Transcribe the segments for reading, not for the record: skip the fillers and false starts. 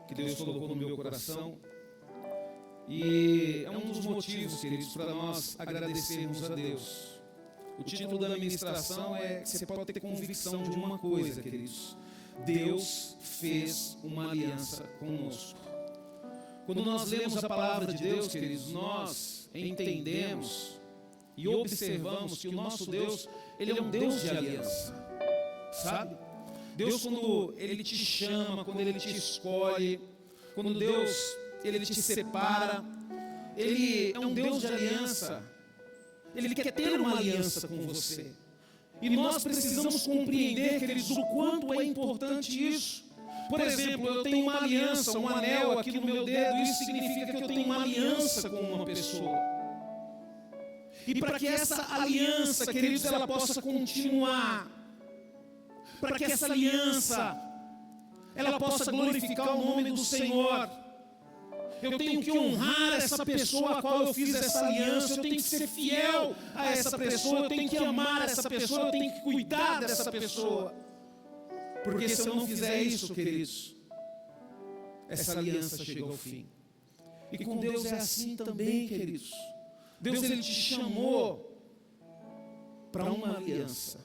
que Deus colocou no meu coração. E é um dos motivos, queridos, para nós agradecermos a Deus. O título da ministração é que você pode ter convicção de uma coisa, queridos. Deus fez uma aliança conosco. Quando nós lemos a palavra de Deus, queridos, nós entendemos e observamos que o nosso Deus, Ele é um Deus de aliança, sabe? Deus, quando Ele te chama, quando Ele te escolhe, quando Deus, Ele te separa, Ele é um Deus de aliança. Ele quer ter uma aliança com você. E nós precisamos compreender, queridos, o quanto é importante isso. Por exemplo, eu tenho uma aliança, um anel aqui no meu dedo, isso significa que eu tenho uma aliança com uma pessoa. E para que essa aliança, queridos, ela possa continuar, para que essa aliança, ela possa glorificar o nome do Senhor, eu tenho que honrar essa pessoa a qual eu fiz essa aliança, eu tenho que ser fiel a essa pessoa, eu tenho que amar essa pessoa, eu tenho que cuidar dessa pessoa. Porque se eu não fizer isso, queridos, essa aliança chega ao fim. E com Deus é assim também, queridos. Deus, Ele te chamou para uma aliança.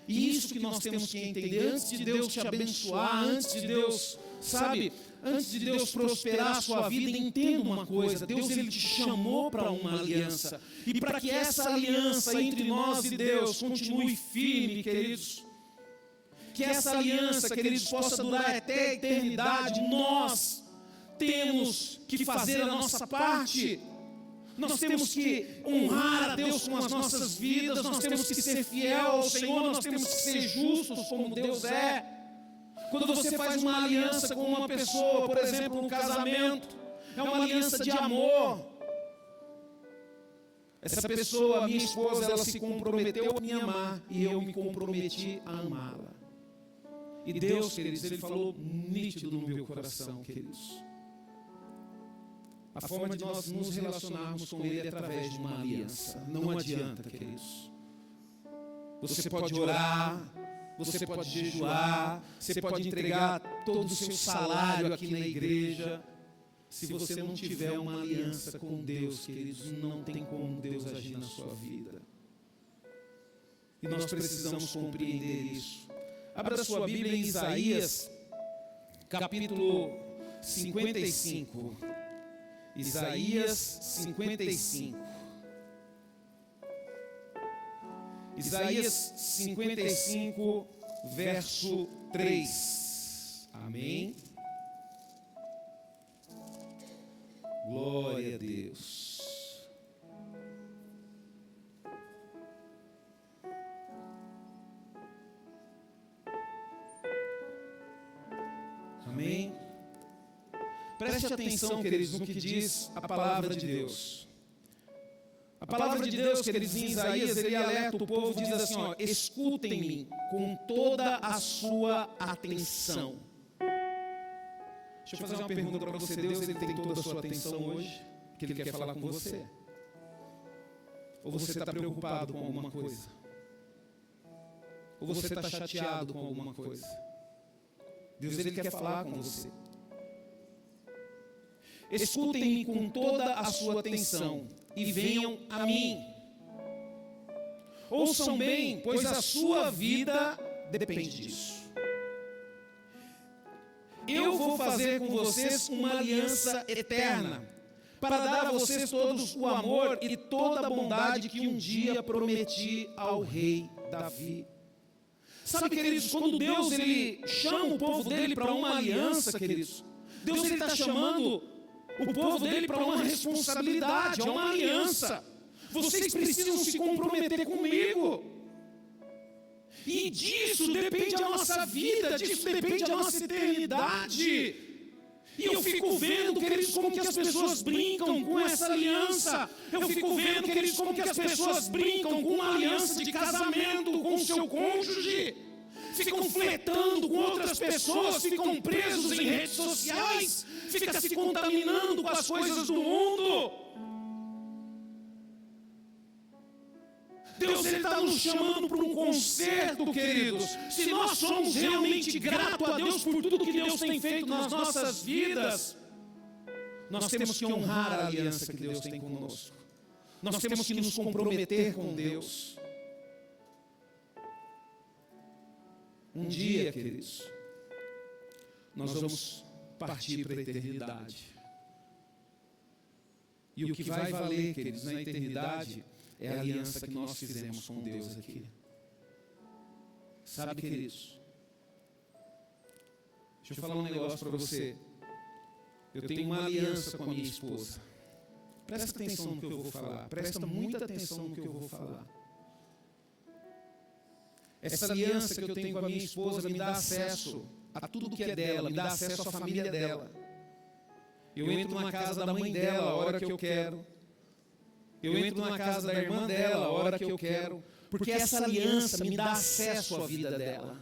E isso que nós temos que entender, antes de Deus te abençoar, antes de Deus, sabe, antes de Deus prosperar a sua vida, entenda uma coisa: Deus, Ele te chamou para uma aliança. E para que essa aliança entre nós e Deus continue firme, queridos, que essa aliança, queridos, possa durar até a eternidade, nós temos que fazer a nossa parte. Nós temos que honrar a Deus com as nossas vidas, nós temos que ser fiel ao Senhor, nós temos que ser justos como Deus é. Quando você faz uma aliança com uma pessoa, por exemplo, no casamento, é uma aliança de amor. Essa pessoa, minha esposa, ela se comprometeu a me amar e eu me comprometi a amá-la. E Deus, queridos, Ele falou nítido no meu coração, queridos. A forma de nós nos relacionarmos com Ele é através de uma aliança. Não adianta, queridos. Você pode orar, você pode jejuar, você pode entregar todo o seu salário aqui na igreja. Se você não tiver uma aliança com Deus, queridos, não tem como Deus agir na sua vida. E nós precisamos compreender isso. Abra sua Bíblia em Isaías, capítulo 55. Isaías 55. Isaías 55, verso 3. Amém? Glória a Deus. Amém? Preste atenção, queridos, no que diz a palavra de Deus. A palavra de Deus, queridos, em Isaías, ele alerta o povo, diz assim, ó: escutem-me com toda a sua atenção. Deixa eu fazer uma pergunta para você. Deus, ele tem toda a sua atenção hoje? Que Ele quer falar com você? Ou você está preocupado com alguma coisa? Ou você está chateado com alguma coisa? Deus, ele quer falar com você. Escutem-me com toda a sua atenção e venham a mim. Ouçam bem, pois a sua vida depende disso. Eu vou fazer com vocês uma aliança eterna, para dar a vocês todos o amor e toda a bondade que um dia prometi ao rei Davi. Sabe, queridos, quando Deus ele chama o povo dele para uma aliança, queridos, Deus ele está chamando o povo dele para uma responsabilidade, é uma aliança. Vocês precisam se comprometer comigo. E disso depende a nossa vida, disso depende a nossa eternidade. E eu fico vendo, queridos, como que as pessoas brincam com essa aliança. Eu fico vendo, queridos, como que as pessoas brincam com uma aliança de casamento com o seu cônjuge. Ficam flertando com outras pessoas, ficam presos em redes sociais, ficam se contaminando com as coisas do mundo. Deus está nos chamando para um conserto, queridos. Se nós somos realmente gratos a Deus por tudo que Deus tem feito nas nossas vidas, nós temos que honrar a aliança que Deus tem conosco. Nós temos que nos comprometer com Deus. Um dia, queridos, nós vamos partir para a eternidade. E o que vai valer, queridos, na eternidade é a aliança que nós fizemos com Deus aqui. Sabe, queridos? Deixa eu falar um negócio para você. Eu tenho uma aliança com a minha esposa. Presta atenção no que eu vou falar. Presta muita atenção no que eu vou falar. Essa aliança que eu tenho com a minha esposa me dá acesso a tudo que é dela, me dá acesso à família dela. Eu entro na casa da mãe dela a hora que eu quero. Eu entro na casa da irmã dela a hora que eu quero. Porque essa aliança me dá acesso à vida dela.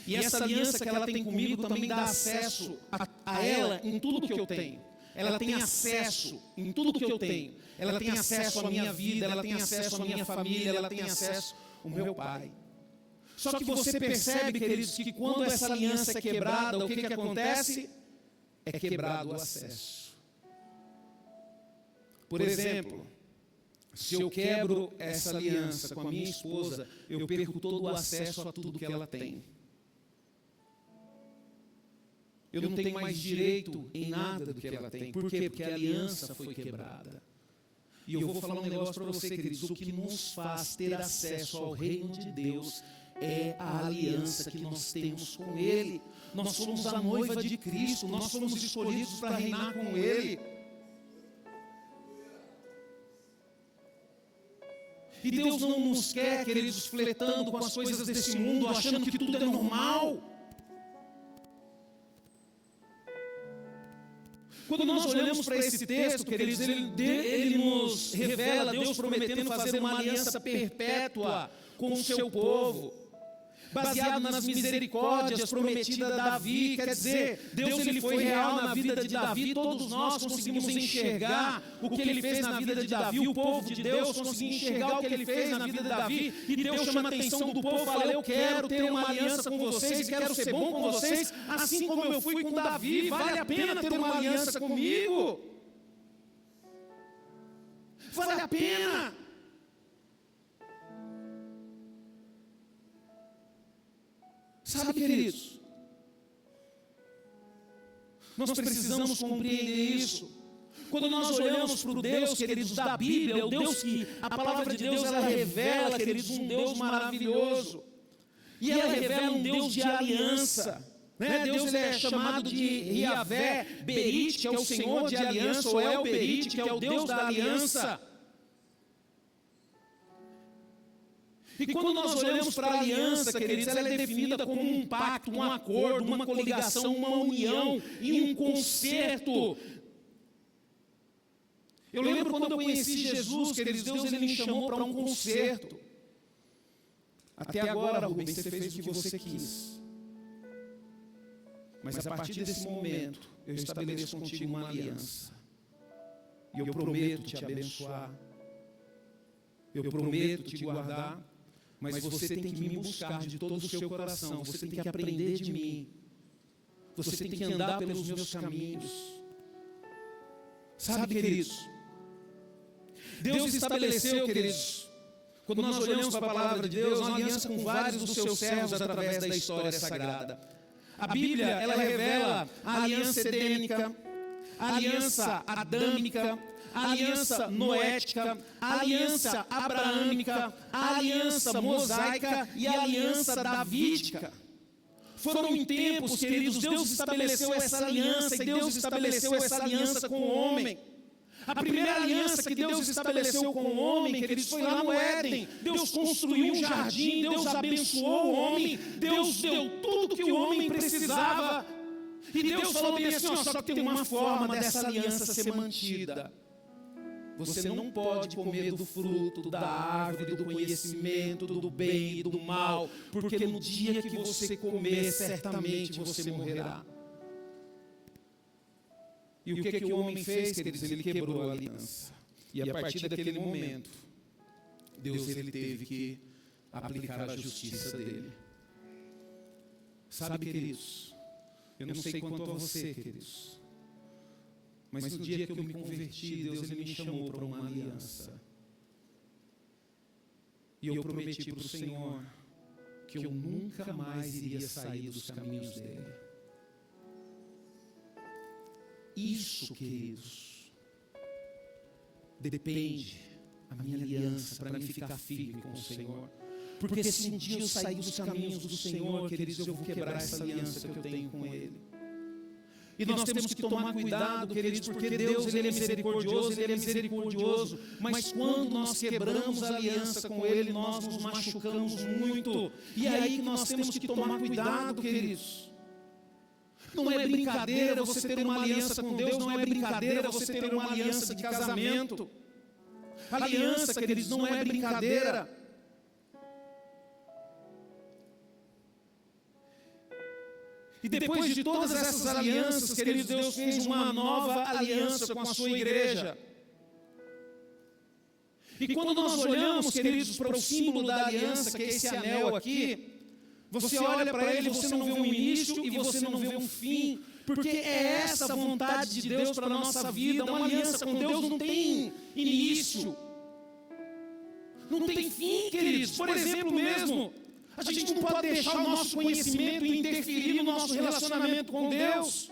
E essa aliança que ela tem comigo também dá acesso a ela em tudo que eu tenho. Ela tem acesso em tudo que eu tenho. Ela tem acesso à minha vida, ela tem acesso à minha família, ela tem acesso ao meu pai. Só que você percebe, queridos, que quando essa aliança é quebrada, o que acontece? É quebrado o acesso. Por exemplo, se eu quebro essa aliança com a minha esposa, eu perco todo o acesso a tudo que ela tem. Eu não tenho mais direito em nada do que ela tem. Por quê? Porque a aliança foi quebrada. E eu vou falar um negócio para você, queridos. O que nos faz ter acesso ao reino de Deus é a aliança que nós temos com Ele. Nós somos a noiva de Cristo. Nós somos escolhidos para reinar com Ele. E Deus não nos quer, queridos, flertando com as coisas desse mundo, achando que tudo é normal. Quando nós olhamos para esse texto, queridos, ele nos revela Deus prometendo fazer uma aliança perpétua com o seu povo, baseado nas misericórdias prometidas a Davi. Quer dizer, Deus ele foi real na vida de Davi. Todos nós conseguimos enxergar o que ele fez na vida de Davi. O povo de Deus conseguiu enxergar o que ele fez na vida de Davi. E Deus chama a atenção do povo, fala: eu quero ter uma aliança com vocês e quero ser bom com vocês, assim como eu fui com Davi. Vale a pena ter uma aliança comigo? Vale a pena? Sabe, queridos, nós precisamos compreender isso. Quando nós olhamos para o Deus, queridos, da Bíblia, o Deus que a palavra de Deus ela revela, queridos, um Deus maravilhoso. E ela revela um Deus de aliança. Deus ele é chamado de Yavé Berit, que é o Senhor de aliança, ou El Berit, que é o Deus da aliança. E quando nós olhamos para a aliança, queridos, ela é definida como um pacto, um acordo, uma coligação, uma união e um concerto. Eu lembro quando eu conheci Jesus, queridos, Deus ele me chamou para um concerto. Até agora, Rubens, você fez o que você quis. Mas a partir desse momento, eu estabeleço contigo uma aliança. E eu prometo te abençoar. Eu prometo te guardar. Mas você tem que me buscar de todo o seu coração. Você tem que aprender de mim. Você tem que andar pelos meus caminhos. Sabe, queridos? Deus estabeleceu, queridos, quando nós olhamos para a palavra de Deus, uma aliança com vários dos seus servos através da história sagrada. A Bíblia, ela revela a aliança edêmica, a aliança adâmica, a aliança noética, a aliança abraâmica, a aliança mosaica e a aliança davídica. Foram em tempos, queridos, Deus estabeleceu essa aliança e Deus estabeleceu essa aliança com o homem. A primeira aliança que Deus estabeleceu com o homem, queridos, foi lá no Éden. Deus construiu um jardim, Deus abençoou o homem, Deus deu tudo que o homem precisava. E Deus falou bem assim, só que tem uma forma dessa aliança ser mantida. Você não pode comer do fruto da árvore do conhecimento do bem e do mal, porque no dia que você comer, certamente você morrerá. E o que o homem fez, queridos? Ele quebrou a aliança. E a partir daquele momento, Deus ele teve que aplicar a justiça dele. Sabe, queridos, eu não sei quanto a você, queridos, mas no dia que eu me converti, Deus ele me chamou para uma aliança. E eu prometi para o Senhor que eu nunca mais iria sair dos caminhos dele. Isso, queridos, depende a minha aliança para mim ficar firme com o Senhor. Porque se um dia eu sair dos caminhos do Senhor, queridos, eu vou quebrar essa aliança que eu tenho com Ele. E nós temos que tomar cuidado, queridos, porque Deus ele é misericordioso, mas quando nós quebramos a aliança com Ele, nós nos machucamos muito. E é aí que nós temos que tomar cuidado, queridos. Não é brincadeira você ter uma aliança com Deus, não é brincadeira você ter uma aliança de casamento. Aliança, queridos, não é brincadeira. E depois de todas essas alianças, queridos, Deus fez uma nova aliança com a sua igreja. E quando nós olhamos, queridos, para o símbolo da aliança, que é esse anel aqui, você olha para ele e você não vê um início e você não vê um fim, porque é essa a vontade de Deus para a nossa vida. Uma aliança com Deus não tem início, não tem fim, queridos. Por exemplo mesmo, a gente não pode deixar o nosso conhecimento interferir no nosso relacionamento com Deus.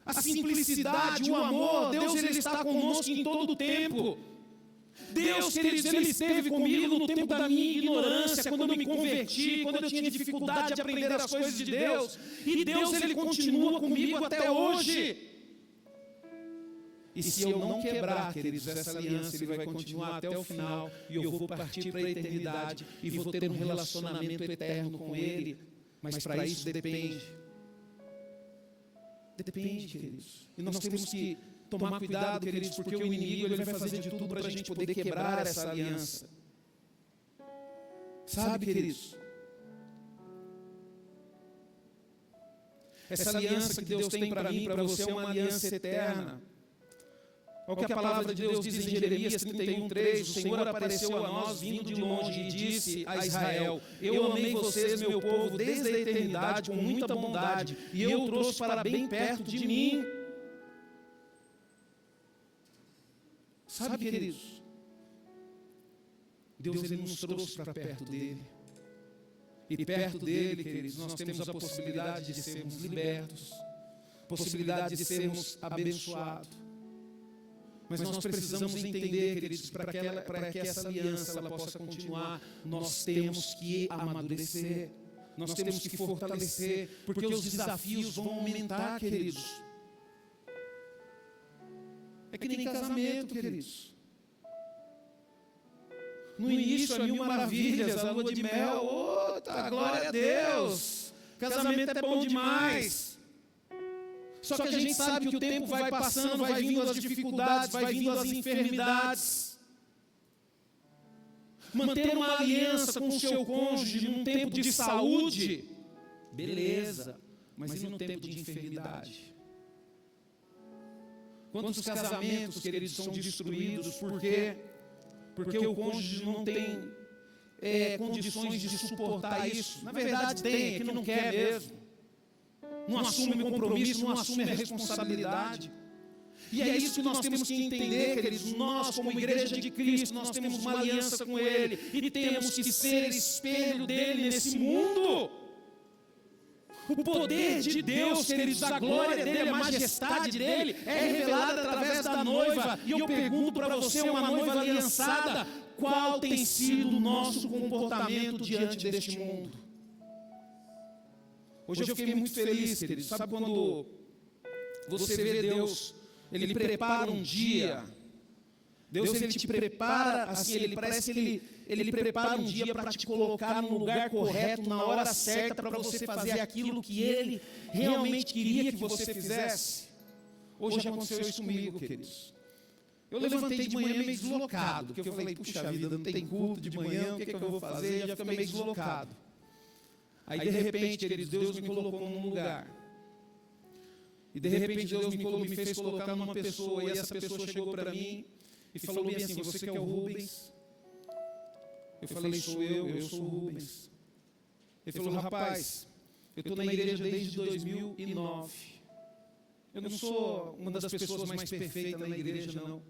A simplicidade, o amor, Deus ele está conosco em todo o tempo. Deus, queridos, ele esteve comigo no tempo da minha ignorância, quando eu me converti, quando eu tinha dificuldade de aprender as coisas de Deus. E Deus, ele continua comigo até hoje. E se eu não quebrar, queridos, essa aliança, ele vai continuar até o final. E eu vou partir para a eternidade e vou ter um relacionamento eterno com Ele. Mas para isso depende. Depende, queridos. E nós temos que tomar cuidado, queridos, porque o inimigo ele vai fazer de tudo para a gente poder quebrar essa aliança. Sabe, queridos? Essa aliança que Deus tem para mim e para você é uma aliança eterna. Olha o que a palavra de Deus diz em Jeremias 31:3, o Senhor apareceu a nós vindo de longe e disse a Israel: eu amei vocês, meu povo, desde a eternidade, com muita bondade, e eu trouxe para bem perto de mim. Sabe, queridos, Deus ele nos trouxe para perto dele. E perto dele, queridos, nós temos a possibilidade de sermos libertos, possibilidade de sermos abençoados. Mas nós precisamos entender, queridos, para que essa aliança ela possa continuar, nós temos que amadurecer, nós temos que fortalecer, porque os desafios vão aumentar, queridos. É que nem casamento, queridos. No início é 1000 maravilhas, a lua de mel, glória a Deus, casamento é bom demais. Só que a gente sabe que o tempo vai passando, vai vindo as dificuldades, vai vindo as enfermidades. Manter uma aliança com o seu cônjuge num tempo de saúde, beleza, mas e no tempo de enfermidade? Quantos casamentos, queridos, são destruídos porque o cônjuge não tem condições de suportar isso? Na verdade tem, é que não quer mesmo. Não assume o compromisso, não assume a responsabilidade. E é isso que nós temos que entender, queridos. Nós, como igreja de Cristo, nós temos uma aliança com Ele. E temos que ser espelho dEle nesse mundo. O poder de Deus, queridos, a glória dEle, a majestade dEle é revelada através da noiva. E eu pergunto para você, uma noiva aliançada, qual tem sido o nosso comportamento diante deste mundo? Hoje eu fiquei muito feliz, queridos. Sabe quando você vê Deus, Ele prepara um dia. Deus ele te prepara, assim, Ele prepara um dia para te colocar no lugar correto, na hora certa, para você fazer aquilo que Ele realmente queria que você fizesse. Hoje aconteceu isso comigo, queridos. Eu levantei de manhã meio deslocado, porque eu falei, puxa vida, não tem culto de manhã, o que eu vou fazer? Eu já fiquei meio deslocado. Aí de repente, queridos, Deus me colocou num lugar. E de repente Deus me fez colocar numa pessoa. E essa pessoa chegou para mim e falou bem assim: você que é o Rubens? Eu falei: sou eu sou o Rubens. Ele falou: rapaz, eu estou na igreja desde 2009. Eu não sou uma das pessoas mais perfeitas na igreja, não.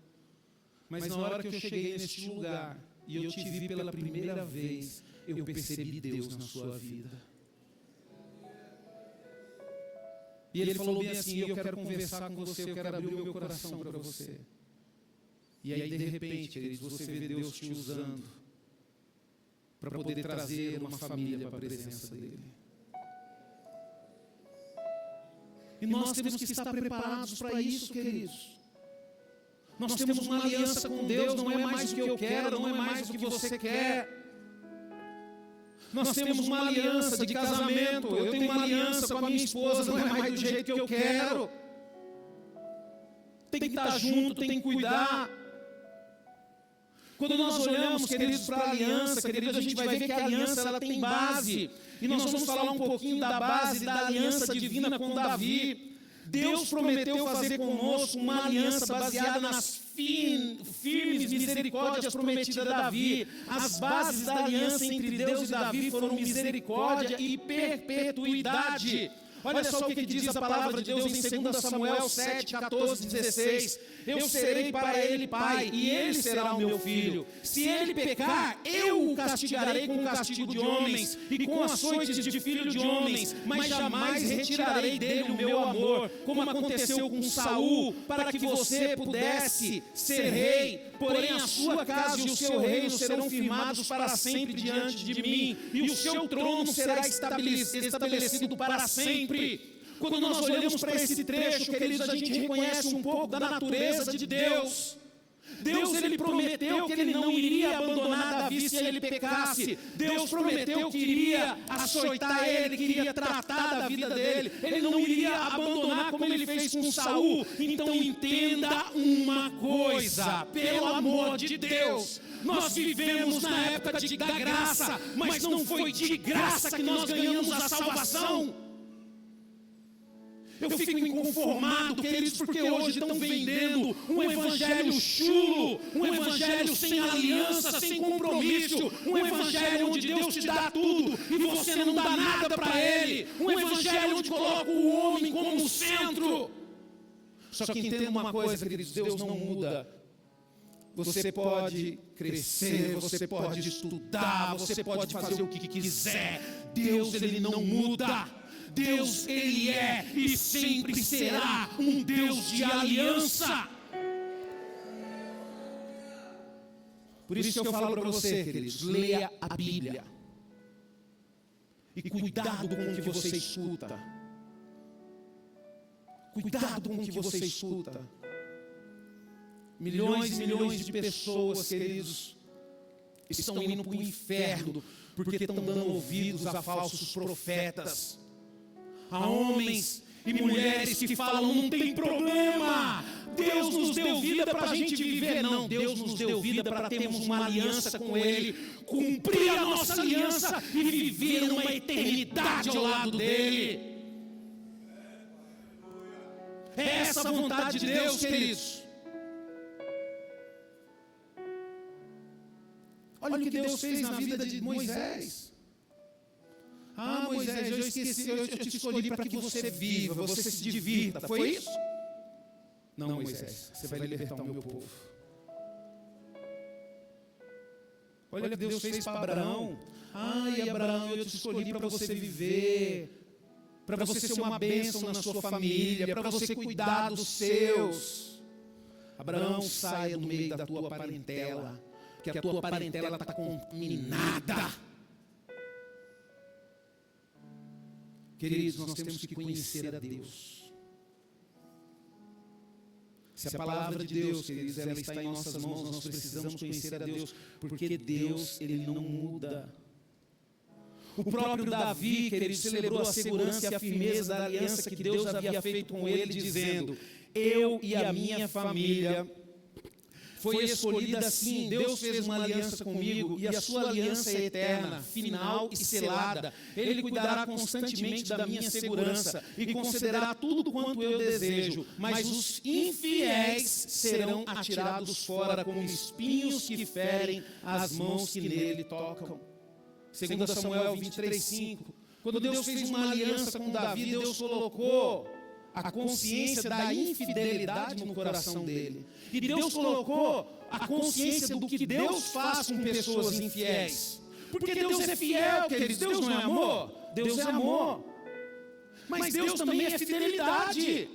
Mas na hora que eu cheguei neste lugar e eu te vi pela primeira vez, eu percebi Deus na sua vida. E ele falou bem assim: eu quero conversar com você, eu quero abrir o meu coração para você. E aí, de repente, queridos, você vê Deus te usando para poder trazer uma família para a presença dEle. E nós temos que estar preparados para isso, queridos. Nós temos uma aliança com Deus, não é mais o que eu quero, não é mais o que você quer. Nós temos uma aliança de casamento, eu tenho uma aliança com a minha esposa, não é mais do jeito que eu quero. Tem que estar junto, tem que cuidar. Quando nós olhamos, queridos, para a aliança, queridos, a gente vai ver que a aliança ela tem base. E nós vamos falar um pouquinho da base da aliança divina com Davi. Deus prometeu fazer conosco uma aliança baseada nas firmes misericórdias prometidas a Davi. As bases da aliança entre Deus e Davi foram misericórdia e perpetuidade. Olha só o que diz a palavra de Deus em 2 Samuel 7, 14, 16. Eu serei para ele pai, e ele será o meu filho. Se ele pecar, eu o castigarei com o castigo de homens, e com açoites de filho de homens, mas jamais retirarei dele o meu amor, como aconteceu com Saul, para que você pudesse ser rei. Porém a sua casa e o seu reino serão firmados para sempre diante de mim, e o seu trono será estabelecido para sempre. Quando nós olhamos para esse trecho, queridos, a gente reconhece um pouco da natureza de Deus. Deus, ele prometeu que ele não iria abandonar Davi se ele pecasse. Deus prometeu que iria açoitar ele, que iria tratar da vida dele. Ele não iria abandonar como ele fez com Saul. Então entenda uma coisa, pelo amor de Deus. Nós vivemos na época da graça, mas não foi de graça que nós ganhamos a salvação. Eu fico inconformado, queridos, porque hoje estão vendendo um evangelho chulo, um evangelho sem aliança, sem compromisso, um evangelho onde Deus te dá tudo e você não dá nada para Ele, um evangelho onde coloca o homem como centro. Só que entenda uma coisa, queridos, Deus não muda. Você pode crescer, você pode estudar, você pode fazer o que quiser. Deus, ele não muda. Deus, ele é e sempre será um Deus de aliança. Por isso que eu falo para você, queridos, leia a Bíblia. E cuidado com o que você escuta. Cuidado com o que você escuta. Milhões e milhões de pessoas, queridos, estão indo para o inferno porque estão dando ouvidos a falsos profetas. Há homens e mulheres que falam: não tem problema, Deus nos deu vida para a gente viver. Não, Deus nos deu vida para termos uma aliança com Ele, cumprir a nossa aliança e viver uma eternidade ao lado dEle. É essa a vontade de Deus, queridos. Olha o que Deus fez na vida de Moisés. Ah, Moisés, eu esqueci, eu te escolhi para que você viva, você se divirta. Foi isso? Não, Moisés, você vai libertar o meu povo. Olha o que Deus fez para Abraão. Ai, Abraão, eu te escolhi para você viver, para você ser uma bênção na sua família, para você cuidar dos seus. Abraão, saia do meio da tua parentela, que a tua parentela está contaminada. Queridos, nós temos que conhecer a Deus. Se a palavra de Deus, queridos, ela está em nossas mãos, nós precisamos conhecer a Deus, porque Deus, ele não muda. O próprio Davi, queridos, celebrou a segurança e a firmeza da aliança que Deus havia feito com ele, dizendo: eu e a minha família foi escolhida sim. Deus fez uma aliança comigo e a sua aliança é eterna, final e selada. Ele cuidará constantemente da minha segurança e concederá tudo quanto eu desejo. Mas os infiéis serão atirados fora como espinhos que ferem as mãos que nele tocam. 2 Samuel 23:5. Quando Deus fez uma aliança com Davi, Deus colocou a consciência da infidelidade no coração dele. E Deus colocou a consciência do que Deus faz com pessoas infiéis. Porque Deus é fiel, queridos. Deus não é amor? Deus é amor. Mas Deus também é fidelidade.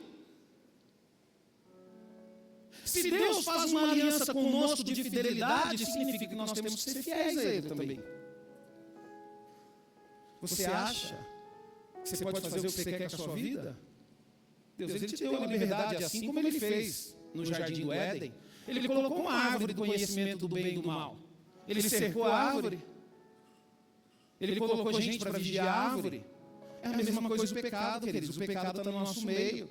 Se Deus faz uma aliança conosco de fidelidade, significa que nós temos que ser fiéis a Ele também. Você acha que você pode fazer o que você quer com a sua vida? Deus, Ele te deu a liberdade, assim como Ele fez no Jardim do Éden. Ele colocou uma árvore do conhecimento do bem e do mal. Ele cercou a árvore. Ele colocou gente para vigiar a árvore. É a mesma coisa do pecado, queridos. O pecado está no nosso meio.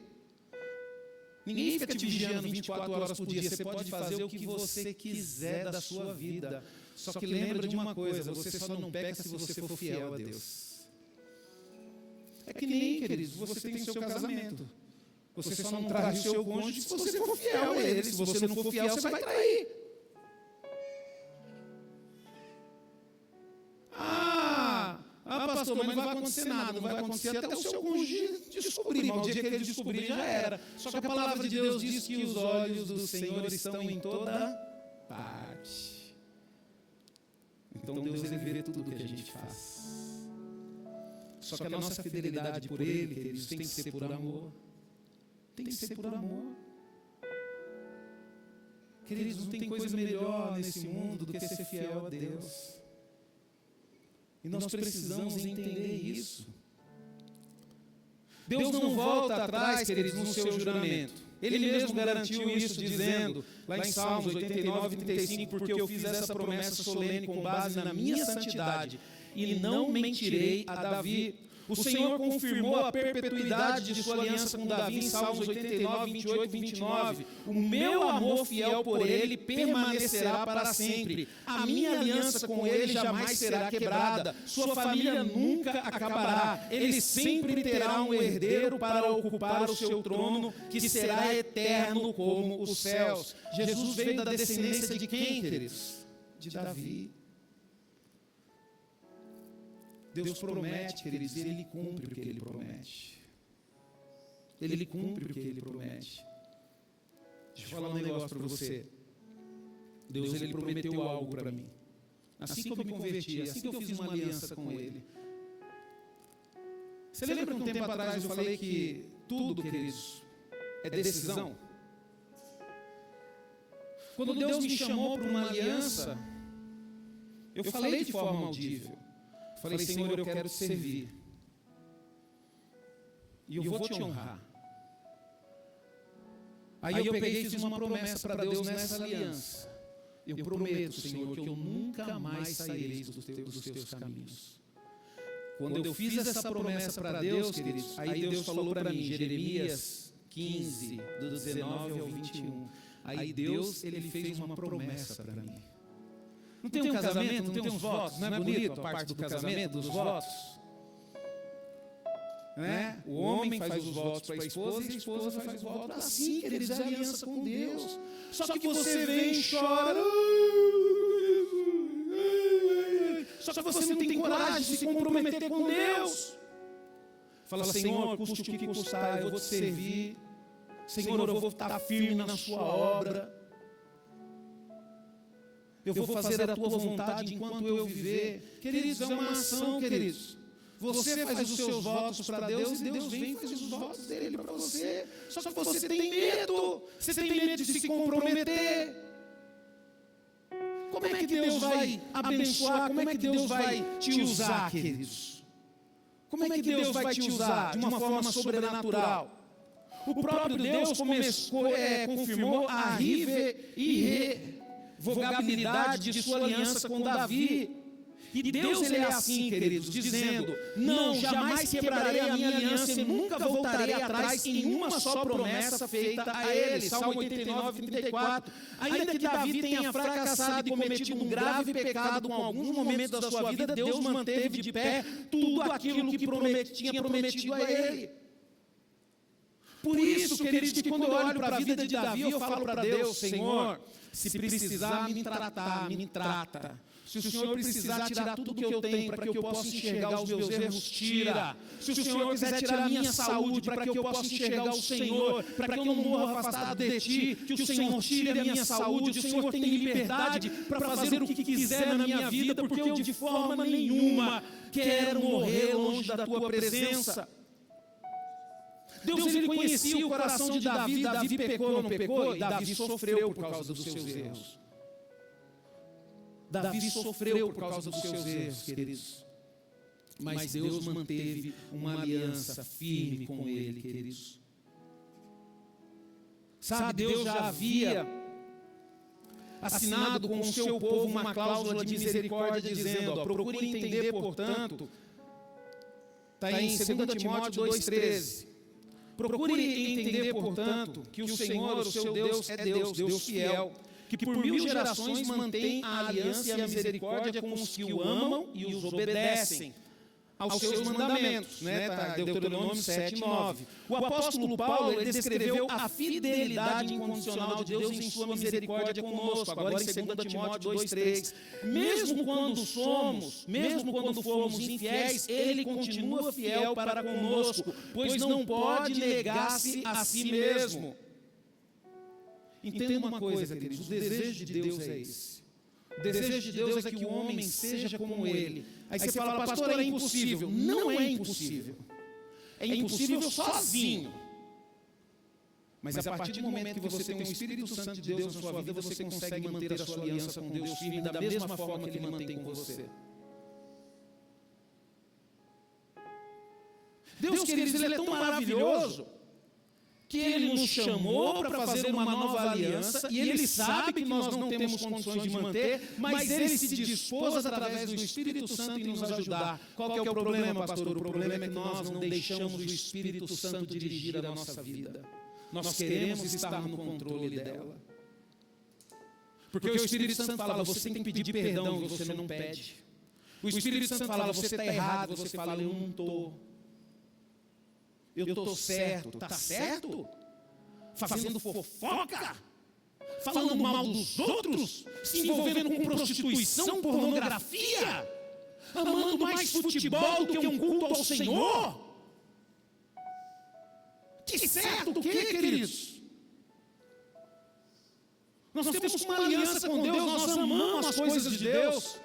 Ninguém fica te vigiando 24 horas por dia. Você pode fazer o que você quiser da sua vida. Só que lembra de uma coisa, você só não peca se você for fiel a Deus. É que nem, queridos, você tem o seu casamento. Você só não trai o seu cônjuge se você for fiel a ele. Se você não for fiel, você vai trair. Pastor, mas não vai acontecer nada. Não vai acontecer até o seu cônjuge descobrir. Mas o dia que ele descobrir, já era. Só que a palavra de Deus diz que os olhos do Senhor estão em toda parte. Então Deus, Ele vê tudo o que a gente faz. Só que a nossa fidelidade por Ele, queridos, tem que ser por amor. Tem que ser por amor. Queridos, não tem coisa melhor nesse mundo do que ser fiel a Deus. E nós precisamos entender isso. Deus não volta atrás, queridos, no seu juramento. Ele mesmo garantiu isso dizendo, lá em Salmos 89:35, porque eu fiz essa promessa solene com base na minha santidade, e não mentirei a Davi. O Senhor confirmou a perpetuidade de sua aliança com Davi em Salmos 89:28-29. O meu amor fiel por ele permanecerá para sempre. A minha aliança com ele jamais será quebrada. Sua família nunca acabará. Ele sempre terá um herdeiro para ocupar o seu trono, que será eterno como os céus. Jesus veio da descendência de quem, queridos? De Davi. Deus promete, queridos, e Ele cumpre o que Ele promete. Ele cumpre o que Ele promete. Deixa eu falar um negócio para você. Deus, Ele prometeu algo para mim. Assim que eu me converti, assim que eu fiz uma aliança com Ele. Você lembra que um tempo atrás eu falei que tudo, queridos, é decisão? Quando Deus me chamou para uma aliança, eu falei de forma audível. Falei, Senhor, eu quero te servir. E eu vou te honrar. Aí eu peguei e fiz uma promessa para Deus nessa aliança. Eu prometo, Senhor, que eu nunca mais sairei dos teus caminhos. Quando eu fiz essa promessa para Deus, queridos, aí Deus falou para mim, Jeremias 15, do 19 ao 21. Aí Deus, Ele fez uma promessa para mim. Não tem um casamento, não tem uns votos, não é bonito a parte do casamento, dos votos? Né? O homem faz os votos para a esposa e a esposa faz os votos. Assim, queridos, é aliança com Deus. Só que você vem e chora. Só que você não tem coragem de se comprometer com Deus. Fala, Senhor, custe o que custar, eu vou te servir. Senhor, eu vou estar firme na sua obra. Eu vou fazer a tua vontade enquanto eu viver. Queridos, é uma ação, queridos. Você faz os seus votos para Deus e Deus vem e faz os votos dele para você. Só que você tem medo. Você tem medo de se comprometer. Como é que Deus vai abençoar? Como é que Deus vai te usar, queridos? Como é que Deus vai te usar de uma forma sobrenatural? O próprio Deus confirmou a irrevogabilidade de sua aliança com Davi. E Deus, ele é assim, queridos, dizendo: não, jamais quebrarei a minha aliança e nunca voltarei atrás em uma só promessa feita a ele. Salmo 89, 34. Ainda que Davi tenha fracassado e cometido um grave pecado com alguns momentos da sua vida, Deus manteve de pé tudo aquilo que tinha prometido a ele. Por isso, queridos, que quando eu olho para a vida de Davi, eu falo para Deus: Senhor, se precisar me tratar, me trata. Se o Senhor precisar tirar tudo que eu tenho para que eu possa enxergar os meus erros, tira. Se o Senhor quiser tirar a minha saúde para que eu possa enxergar o Senhor, para que eu não morra afastado de Ti, que o Senhor tire a minha saúde, o Senhor tem liberdade para fazer o que quiser na minha vida, porque eu de forma nenhuma quero morrer longe da Tua presença. Deus, ele conhecia o coração de Davi. Davi pecou ou não pecou? E Davi sofreu por causa dos seus erros. Davi sofreu por causa dos seus erros, queridos. Mas Deus manteve uma aliança firme com ele, queridos. Sabe, Deus já havia assinado com o seu povo uma cláusula de misericórdia, dizendo: procure entender, portanto, está aí em 2 Timóteo 2,13. Procure entender, portanto, que o Senhor, o seu Deus, é Deus, Deus fiel, que por 1000 gerações mantém a aliança e a misericórdia com os que o amam e os obedecem aos seus mandamentos, né? Tá, Deuteronômio 7:9. O apóstolo Paulo, ele descreveu a fidelidade incondicional de Deus em sua misericórdia conosco, agora em 2 Timóteo 2:3. Mesmo quando fomos infiéis, ele continua fiel para conosco, pois não pode negar-se a si mesmo. Entenda uma coisa, queridos, o desejo de Deus é esse. O desejo de Deus é que o homem seja como ele. Aí você fala: pastor, é impossível. Não é impossível. É impossível sozinho. Mas a partir do momento que você tem o Espírito Santo de Deus na sua vida, você consegue manter a sua aliança com Deus firme da mesma forma que Ele mantém com você. Deus, queridos, Ele é tão maravilhoso que Ele nos chamou para fazer uma nova aliança, e Ele sabe que nós não temos condições de manter, mas Ele se dispôs através do Espírito Santo em nos ajudar. Qual que é o problema, pastor? O problema é que nós não deixamos o Espírito Santo dirigir a nossa vida. Nós queremos estar no controle dela. Porque o Espírito Santo fala: você tem que pedir perdão, e você não pede. O Espírito Santo fala: você está errado, você fala: eu não estou. Eu estou certo. Está certo? Fazendo fofoca? Falando mal dos outros? Se envolvendo com prostituição, pornografia? Amando mais futebol do que um culto ao Senhor? Que certo o quê, queridos? Nós temos uma aliança com Deus, nós amamos as coisas de Deus.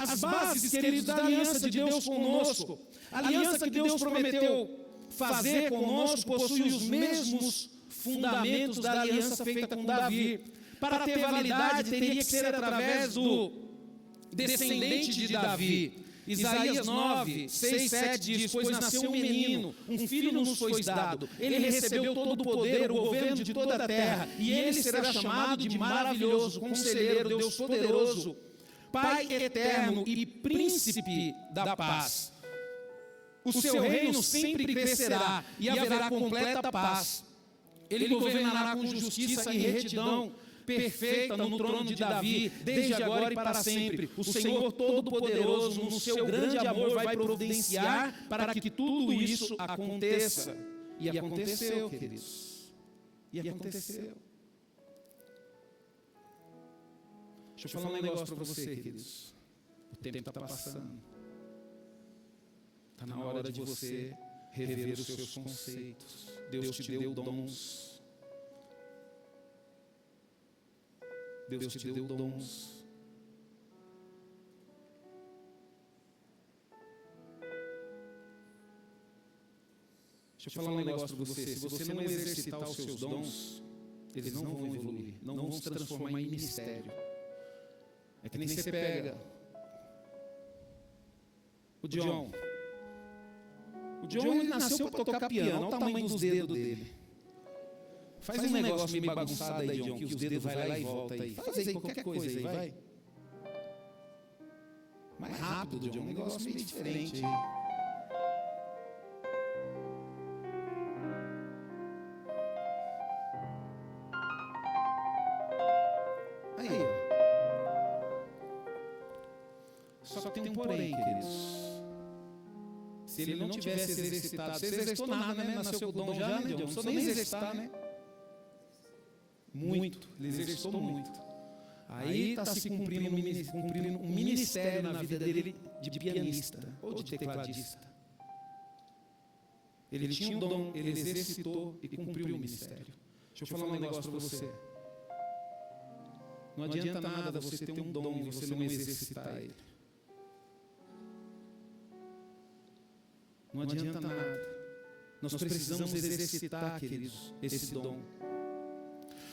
As bases, queridos, da aliança de Deus conosco, a aliança que Deus prometeu fazer conosco, possui os mesmos fundamentos da aliança feita com Davi. Para ter validade, teria que ser através do descendente de Davi. Isaías 9, 6, 7 diz: pois nasceu um menino, um filho nos foi dado, ele recebeu todo o poder, o governo de toda a terra, e ele será chamado de maravilhoso, conselheiro, Deus poderoso, Pai eterno e príncipe da paz. O seu reino sempre crescerá e haverá completa paz. Ele governará com justiça e retidão perfeita no trono de Davi, desde agora e para sempre. O Senhor Todo-Poderoso, no seu grande amor, vai providenciar para que tudo isso aconteça. E aconteceu, queridos. E aconteceu. Deixa eu falar um negócio para você, queridos. O tempo está passando. Está na hora de você rever os seus conceitos. Deus te deu dons. Deus te deu dons. Deixa eu falar um negócio para você. Se você não exercitar os seus dons, eles não vão evoluir, não vão se transformar em ministério. É que nem você pega o John. O John, ele nasceu para tocar piano, olha o tamanho dos dedos dele. Faz um negócio meio bagunçado aí, John, que os dedos vai lá e volta aí. Faz aí qualquer coisa aí, vai. Mais rápido, John, um negócio meio diferente aí. Aí, ó. Só que tem um porém, queridos. Se ele não tivesse exercitado, você exercitou nada, né? Nasceu com o dom já, né, John? Não precisou nem exercitar, né? Muito, ele exercitou muito. Aí está se cumprindo um ministério na vida dele de pianista ou de tecladista. Ele tinha um dom, ele exercitou e cumpriu o ministério. Deixa eu falar um negócio para você. Não adianta nada você ter um dom e você não exercitar ele. Não adianta nada. Nós precisamos exercitar, queridos, esse dom.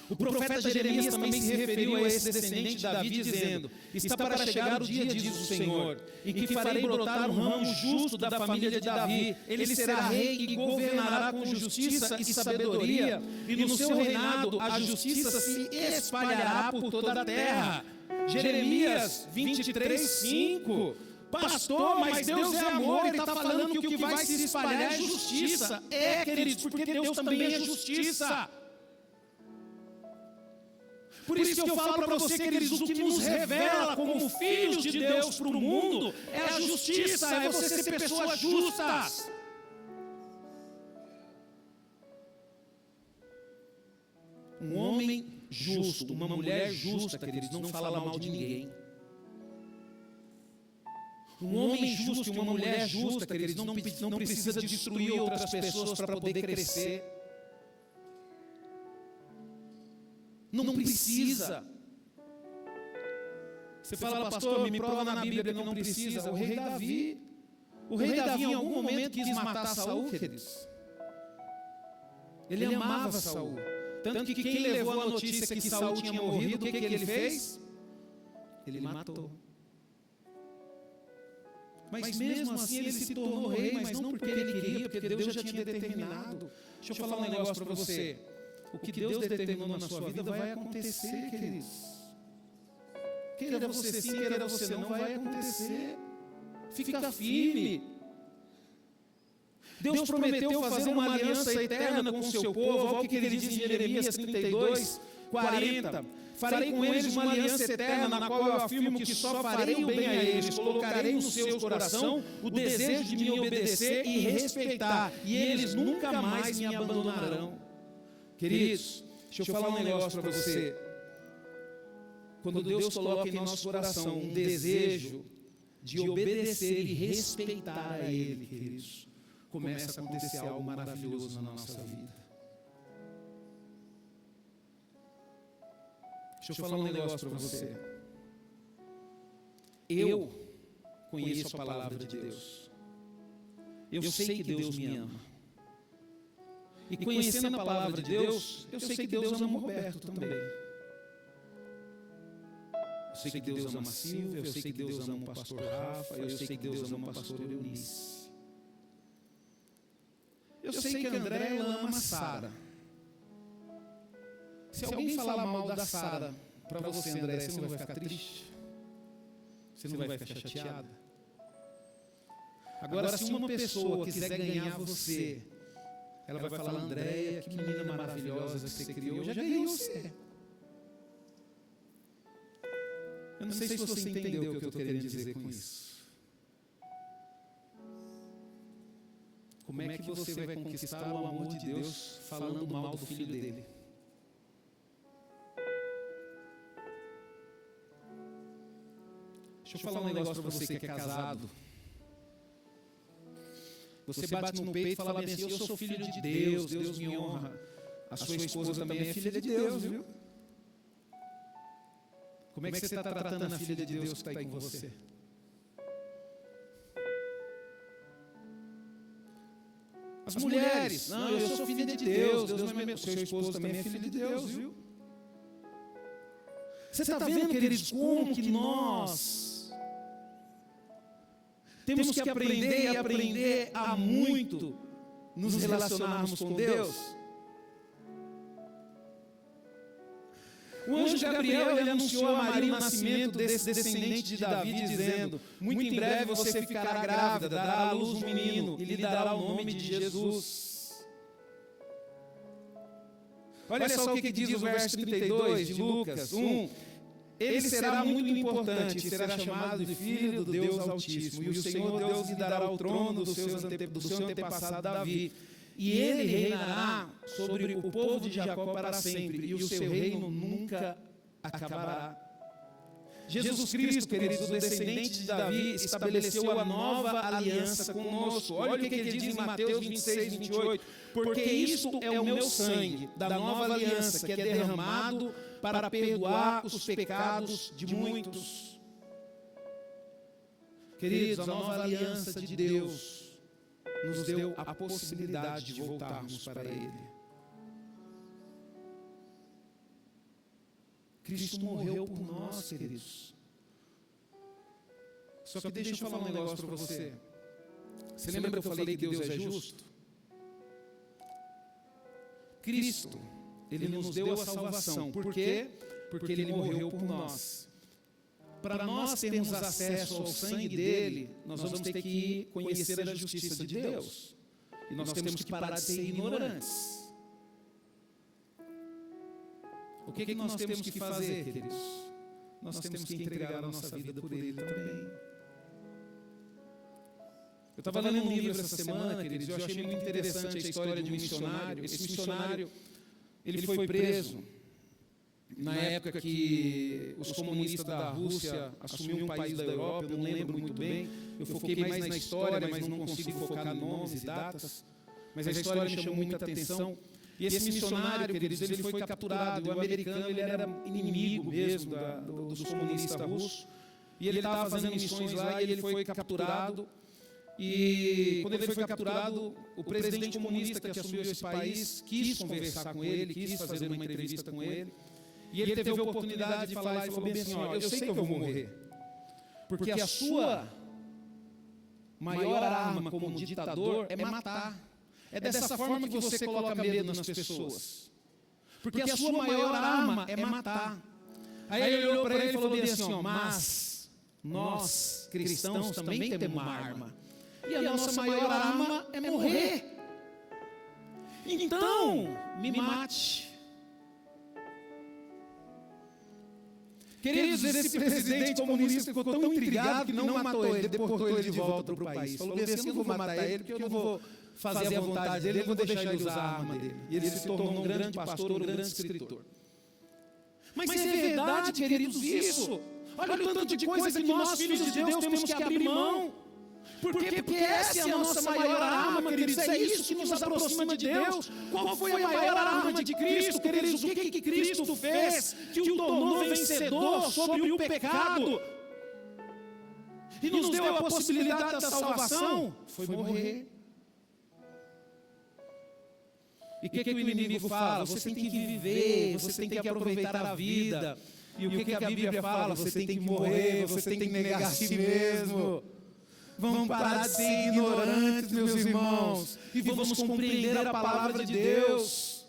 O profeta Jeremias também se referiu a esse descendente de Davi, dizendo: está para chegar o dia, diz o Senhor, em que farei brotar um ramo justo da família de Davi. Ele será rei e governará com justiça e sabedoria, e no seu reinado a justiça se espalhará por toda a terra. Jeremias 23:5. Pastor, mas Deus é amor, ele está falando que o que vai se espalhar é justiça. É, queridos, porque Deus também é justiça. Por isso que eu falo para você, queridos, o que nos revela como filhos de Deus para o mundo é a justiça, é você ser pessoas justas. Um homem justo, uma mulher justa, queridos, não fala mal de ninguém. Um homem justo e uma mulher justa, queridos, não precisa destruir outras pessoas para poder crescer. Não precisa. Você fala, pastor, me prova na Bíblia que não precisa. O rei Davi em algum momento quis matar Saul, queridos. Ele amava Saul. Tanto que quem levou a notícia que Saul tinha morrido, o que ele fez? Ele matou. Mas mesmo assim ele se tornou rei, mas não porque ele queria, porque Deus já tinha determinado. Deixa eu falar um negócio para você. O que Deus determinou na sua vida vai acontecer, queridos. Queira você sim, queira você não, vai acontecer. Fica firme. Deus prometeu fazer uma aliança eterna com o seu povo, olha o que ele diz em Jeremias 32:40. Farei com eles uma aliança eterna, na qual eu afirmo que só farei o bem a eles. Colocarei no seu coração o desejo de me obedecer e respeitar, e eles nunca mais me abandonarão. Queridos, deixa eu falar um negócio para você. Quando Deus coloca em nosso coração um desejo de obedecer e respeitar a Ele, queridos, começa a acontecer algo maravilhoso na nossa vida. Deixa eu falar um negócio para você. Eu conheço a palavra de Deus. Eu sei que Deus me ama. E conhecendo a palavra de Deus, eu sei que Deus ama o Roberto também. Eu sei que Deus ama a Silvia, eu sei que Deus ama o pastor Rafa, eu sei que Deus ama o pastor Eunice. Eu sei que a André ama a Sara. Se alguém falar mal da Sara para você, André, você não vai ficar triste? Você não vai ficar chateada? Agora, se uma pessoa quiser ganhar você, ela vai falar, Andréia, que menina maravilhosa que você criou, eu já ganhei você. Eu não sei se você entendeu o que eu estou querendo dizer com isso. Como é que você vai conquistar o amor de Deus falando mal do filho dele? Deixa eu falar um negócio para você que é casado. Você bate no peito e fala bem assim, eu sou filho de Deus, Deus me honra. A sua esposa também é filha de Deus, viu? Como é que você está tratando a filha de Deus que está aí com você? As mulheres, não, eu sou filha de Deus, Deus não é meu. Seu esposo também é filho de Deus, viu? Você está vendo, queridos, como que nós temos que aprender e aprender a muito nos relacionarmos com Deus? O anjo Gabriel, ele anunciou a Maria o nascimento desse descendente de Davi, dizendo: muito em breve você ficará grávida, dará à luz um menino e lhe dará o nome de Jesus. Olha só o que diz o verso 32 de Lucas 1. Ele será muito importante, será chamado de Filho do Deus Altíssimo, e o Senhor Deus lhe dará o trono do seu antepassado Davi, e ele reinará sobre o povo de Jacó para sempre, e o seu reino nunca acabará. Jesus Cristo, queridos, o descendente de Davi, estabeleceu a nova aliança conosco. Olha o que ele diz em Mateus 26, 28. Porque isto é o meu sangue da nova aliança, que é derramado para perdoar os pecados de muitos. Queridos, a nova aliança de Deus nos deu a possibilidade de voltarmos para Ele. Cristo morreu por nós, queridos. Só que deixa eu falar um negócio para você. Você lembra que eu falei que Deus é justo? Cristo, Ele nos deu a salvação. Por quê? Porque Ele morreu por nós. Para nós termos acesso ao sangue dEle, nós vamos ter que conhecer a justiça de Deus. E nós temos que parar de ser ignorantes. O que nós temos que fazer, queridos? Nós temos que entregar a nossa vida por Ele também. Eu estava lendo um livro essa semana, queridos, e eu achei muito interessante a história de um missionário. Esse missionário, ele foi preso na época que os comunistas da Rússia assumiam um país da Europa. Eu não lembro muito bem, eu foquei mais na história, mas não consigo focar em nomes e datas. Mas a história me chamou muita atenção. E esse missionário, queridos, ele foi capturado. O americano, ele era inimigo mesmo dos comunistas russos. E ele estava fazendo missões lá e ele foi capturado. E quando ele foi capturado, o presidente comunista que assumiu esse país quis conversar com ele, quis fazer uma entrevista com ele. E ele teve a oportunidade de falar e falou bem assim: ó, eu sei que eu vou morrer, porque a sua maior arma como ditador é matar. É dessa forma que você coloca medo nas pessoas. Porque a sua maior arma é matar. Aí ele olhou para ele e falou bem assim: ó, mas nós, cristãos, também temos uma arma. E a nossa maior arma é morrer. Então, me mate. Queridos, esse presidente comunista ficou tão intrigado que não matou ele, deportou ele de volta para o país. Falou assim: eu não vou matar ele porque eu não vou fazer a vontade dele, eu não vou deixar ele usar a arma dele. E ele se tornou um grande pastor, um grande escritor. Mas é verdade, queridos, isso. Olha o tanto de coisa que nós, filhos de Deus, temos que abrir mão. Por quê? Porque essa é a nossa maior arma, queridos. É isso que nos aproxima de Deus. Qual foi a maior arma de Cristo, queridos? O que Cristo fez que o tornou vencedor sobre o pecado e nos deu a possibilidade da salvação? Foi morrer. E o que o inimigo fala? Você tem que viver, você tem que aproveitar a vida. E o que a Bíblia fala? Você tem que morrer, você tem que negar a si mesmo. Vamos parar de ser ignorantes, meus irmãos, e vamos compreender a palavra de Deus.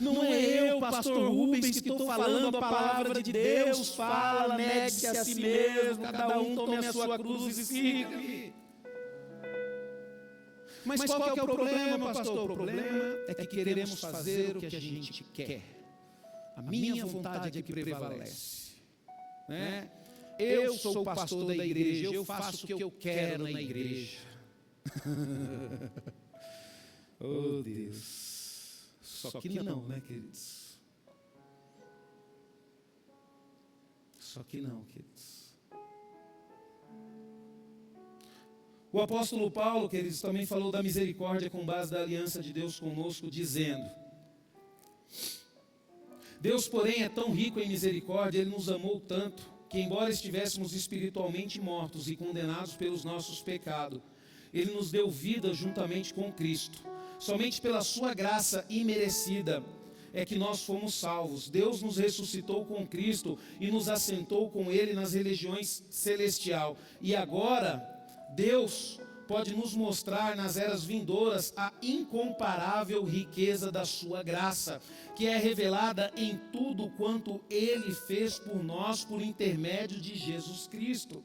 Não é eu, pastor Rubens, que estou falando a palavra de Deus. Fala, negue-se a si mesmo, cada um tome a sua cruz e siga-me. Mas qual que é o problema, pastor? O problema é que queremos fazer o que a gente quer. A minha vontade é que prevalece, né? Eu sou o pastor da igreja, eu faço o que eu quero na igreja. Oh Deus. Só que não, né, queridos? Só que não, queridos. O apóstolo Paulo, queridos, também falou da misericórdia com base da aliança de Deus conosco, dizendo: Deus, porém, é tão rico em misericórdia, Ele nos amou tanto, que embora estivéssemos espiritualmente mortos e condenados pelos nossos pecados, Ele nos deu vida juntamente com Cristo. Somente pela sua graça imerecida é que nós fomos salvos. Deus nos ressuscitou com Cristo e nos assentou com Ele nas regiões celestiais. E agora, Deus pode nos mostrar nas eras vindouras a incomparável riqueza da sua graça, que é revelada em tudo quanto Ele fez por nós por intermédio de Jesus Cristo.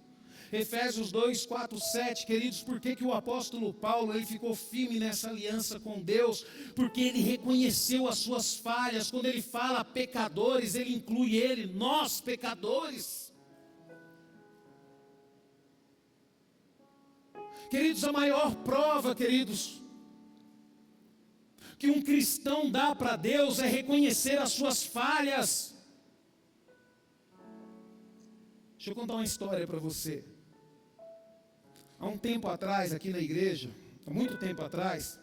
Efésios 2, 4, 7, queridos, por que o apóstolo Paulo ele ficou firme nessa aliança com Deus? Porque ele reconheceu as suas falhas. Quando ele fala pecadores, ele inclui nós pecadores. Queridos, a maior prova, queridos, que um cristão dá para Deus é reconhecer as suas falhas. Deixa eu contar uma história para você. Há um tempo atrás, aqui na igreja, há muito tempo atrás,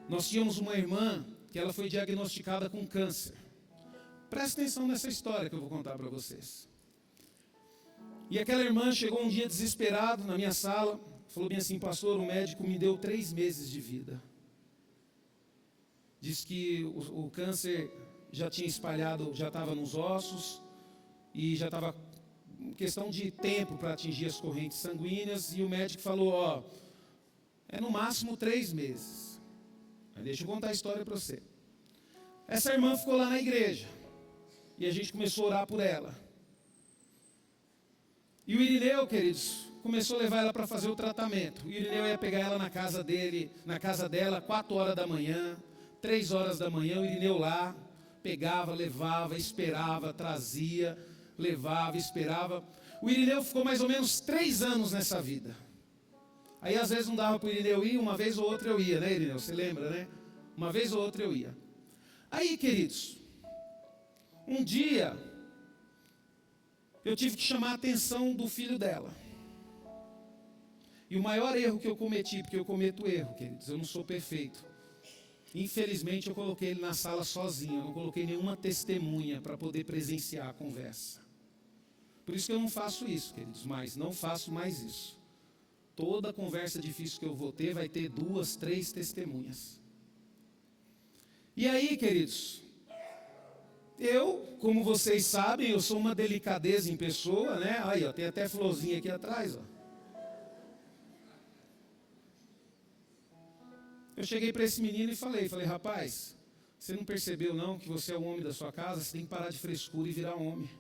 nós tínhamos uma irmã que ela foi diagnosticada com câncer. Presta atenção nessa história que eu vou contar para vocês. E aquela irmã chegou um dia desesperado na minha sala, falou bem assim: pastor, o médico me deu 3 meses de vida. Diz que o câncer já tinha espalhado, já estava nos ossos, e já estava questão de tempo para atingir as correntes sanguíneas, e o médico falou: é no máximo 3 meses. Mas deixa eu contar a história para você. Essa irmã ficou lá na igreja, e a gente começou a orar por ela. E o Irineu, queridos, começou a levar ela para fazer o tratamento. O Irineu ia pegar ela na casa dela, 4 horas da manhã, 3 horas da manhã, o Irineu lá, pegava, levava, esperava, trazia, levava, esperava. O Irineu ficou mais ou menos 3 anos nessa vida. Aí às vezes não dava para o Irineu ir, uma vez ou outra eu ia, né, Irineu? Você lembra, né? Uma vez ou outra eu ia. Aí, queridos, um dia eu tive que chamar a atenção do filho dela. E o maior erro que eu cometi, porque eu cometo erro, queridos, eu não sou perfeito. Infelizmente eu coloquei ele na sala sozinho, eu não coloquei nenhuma testemunha para poder presenciar a conversa. Por isso que eu não faço isso, queridos, mas não faço mais isso. Toda conversa difícil que eu vou ter vai ter 2, 3 testemunhas. E aí, queridos, eu, como vocês sabem, eu sou uma delicadeza em pessoa, né? Aí, ó, tem até florzinha aqui atrás, ó. Eu cheguei para esse menino e falei, rapaz, você não percebeu não que você é o homem da sua casa? Você tem que parar de frescura e virar homem.